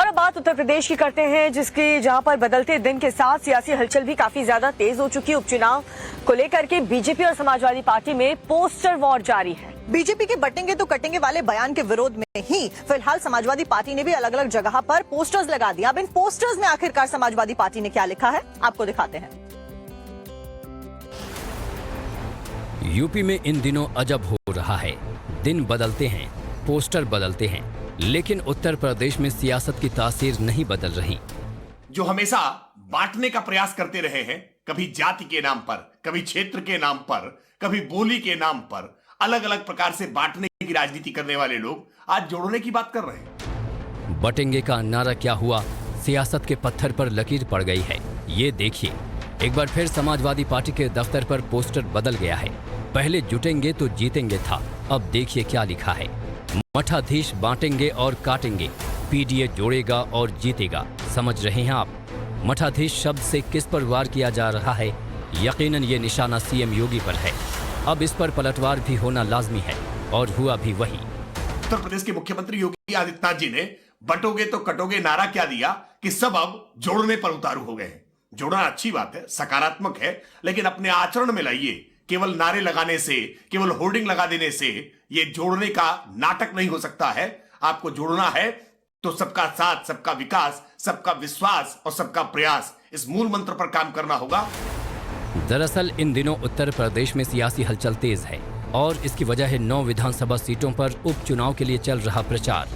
और अब बात उत्तर प्रदेश की करते हैं, जिसकी जहां पर बदलते दिन के साथ सियासी हलचल भी काफी ज्यादा तेज हो चुकी है। उपचुनाव को लेकर के बीजेपी और समाजवादी पार्टी में पोस्टर वॉर जारी है। बीजेपी के बटेंगे तो कटेंगे वाले बयान के विरोध में ही फिलहाल समाजवादी पार्टी ने भी अलग अलग जगह पर पोस्टर्स लगा दिया। अब इन पोस्टर्स में आखिरकार समाजवादी पार्टी ने क्या लिखा है, आपको दिखाते हैं। यूपी में इन दिनों अजब हो रहा है। दिन बदलते हैं, पोस्टर बदलते हैं, लेकिन उत्तर प्रदेश में सियासत की तासीर नहीं बदल रही। जो हमेशा बांटने का प्रयास करते रहे हैं, कभी जाति के नाम पर, कभी क्षेत्र के नाम पर, कभी बोली के नाम पर, अलग अलग प्रकार से बांटने की राजनीति करने वाले लोग आज जोड़ने की बात कर रहे हैं। बटेंगे का नारा क्या हुआ, सियासत के पत्थर पर लकीर पड़ गई है। ये देखिए, एक बार फिर समाजवादी पार्टी के दफ्तर पर पोस्टर बदल गया है। पहले जुटेंगे तो जीतेंगे था, अब देखिए क्या लिखा है। मठाधीश बांटेंगे और काटेंगे, पीडीए जोड़ेगा और जीतेगा। समझ रहे हैं आप? मठाधीश शब्द से किस पर वार किया जा रहा है? यकीनन ये निशाना सीएम योगी पर है। अब इस पर पलटवार भी होना लाजमी है, और हुआ भी वही। उत्तर प्रदेश के मुख्यमंत्री योगी आदित्यनाथ जी ने बटोगे तो कटोगे नारा क्या दिया कि सब अब जोड़ने पर उतारू हो गए हैं। जोड़ना अच्छी बात है, सकारात्मक है, लेकिन अपने आचरण में लाइए। केवल नारे लगाने से, केवल होर्डिंग लगा देने से ये जोड़ने का नाटक नहीं हो सकता है। आपको जोड़ना है तो सबका साथ, सबका विकास, सबका विश्वास और सबका प्रयास, इस मूल मंत्र पर काम करना होगा। दरअसल इन दिनों उत्तर प्रदेश में सियासी हलचल तेज है, और इसकी वजह है 9 विधानसभा सीटों पर उपचुनाव के लिए चल रहा प्रचार,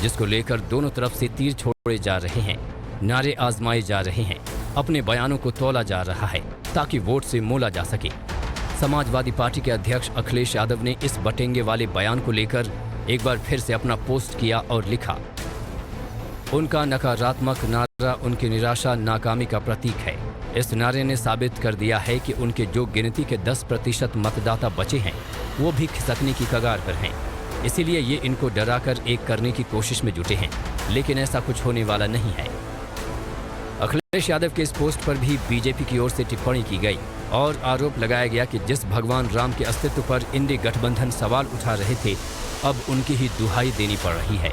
जिसको लेकर दोनों तरफ से तीर छोड़े जा रहे हैं, नारे आजमाए जा रहे हैं, अपने बयानों को तौला जा रहा है ताकि वोट से मोला जा सके। समाजवादी पार्टी के अध्यक्ष अखिलेश यादव ने इस बटेंगे वाले बयान को लेकर एक बार फिर से अपना पोस्ट किया और लिखा, उनका नकारात्मक नारा उनकी निराशा, नाकामी का प्रतीक है। इस नारे ने साबित कर दिया है कि उनके जो गिनती के 10% मतदाता बचे हैं, वो भी खिसकने की कगार पर हैं। इसीलिए ये इनको डराकर एक करने की कोशिश में जुटे हैं, लेकिन ऐसा कुछ होने वाला नहीं है। अखिलेश यादव के इस पोस्ट पर भी बीजेपी की ओर से टिप्पणी की गई और आरोप लगाया गया कि जिस भगवान राम के अस्तित्व पर इंडी गठबंधन सवाल उठा रहे थे, अब उनकी ही दुहाई देनी पड़ रही है।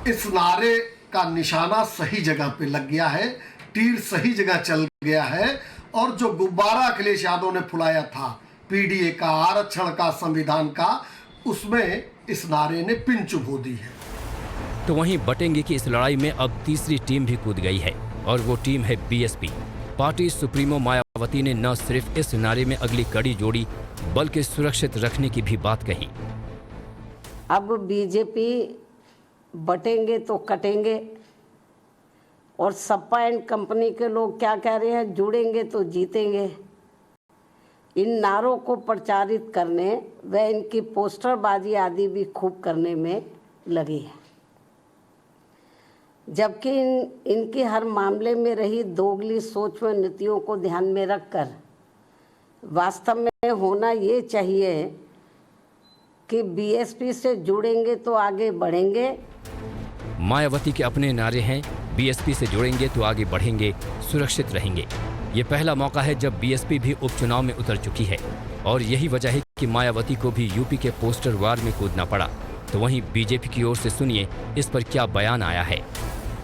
इस नारे का निशाना सही जगह पे लग गया है, तीर सही जगह चल गया है, और जो गुब्बारा अखिलेश यादव ने फुलाया था पीडीए का, आरक्षण का, संविधान का, उसमें इस नारे ने पिन चुभो दी है। तो वहीं बटेंगे की इस लड़ाई में अब तीसरी टीम भी कूद गई है, और वो टीम है बीएसपी। पार्टी सुप्रीमो मायावती ने न सिर्फ इस नारे में अगली कड़ी जोड़ी, बल्कि सुरक्षित रखने की भी बात कही। अब बीजेपी बटेंगे तो कटेंगे, और सपा एंड कंपनी के लोग क्या कह रहे हैं, जुड़ेंगे तो जीतेंगे। इन नारों को प्रचारित करने व इनकी पोस्टरबाजी आदि भी खूब करने में लगी है, जबकि इनकी हर मामले में रही दोगली सोच व नीतियों को ध्यान में रखकर वास्तव में होना ये चाहिए कि बीएसपी से जुड़ेंगे तो आगे बढ़ेंगे। मायावती के अपने नारे हैं, बीएसपी से जुड़ेंगे तो आगे बढ़ेंगे, सुरक्षित रहेंगे। ये पहला मौका है जब बीएसपी भी उपचुनाव में उतर चुकी है, और यही वजह है कि मायावती को भी यूपी के पोस्टर वार में कूदना पड़ा। तो वहीं बीजेपी की ओर से सुनिए इस पर क्या बयान आया है।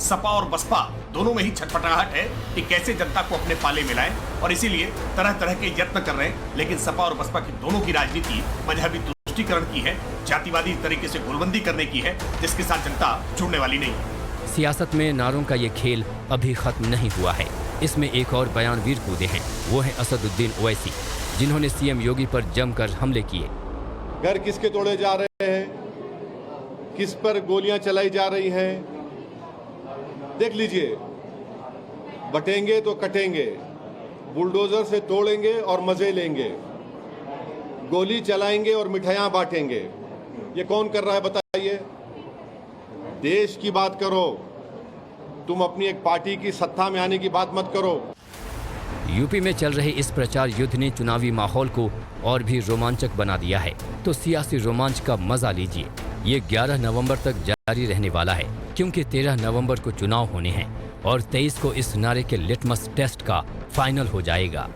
सपा और बसपा दोनों में ही छटपटाहट है कि कैसे जनता को अपने पाले में लाएं, और इसीलिए तरह तरह के यत्न कर रहे हैं। लेकिन सपा और बसपा की दोनों की राजनीति मजहबी तुष्टीकरण की है, जातिवादी तरीके से गोलबंदी करने की है, जिसके साथ जनता जुड़ने वाली नहीं है। सियासत में नारों का ये खेल अभी खत्म नहीं हुआ है। इसमें एक और बयानवीर कूदे हैं, वो है असदुद्दीन ओवैसी, जिन्होंने सीएम योगी पर जमकर हमले किए। घर किसके तोड़े जा रहे हैं, किस पर गोलियां चलाई जा रही हैं, देख लीजिए। बटेंगे तो कटेंगे, बुलडोजर से तोड़ेंगे और मजे लेंगे, गोली चलाएंगे और मिठाइयां बांटेंगे। ये कौन कर रहा है बताइए? देश की बात करो, तुम अपनी एक पार्टी की सत्ता में आने की बात मत करो। यूपी में चल रहे इस प्रचार युद्ध ने चुनावी माहौल को और भी रोमांचक बना दिया है। तो सियासी रोमांच का मजा लीजिए। ये 11 नवंबर तक जारी रहने वाला है, क्योंकि 13 नवंबर को चुनाव होने हैं और 23 को इस नारे के लिटमस टेस्ट का फाइनल हो जाएगा।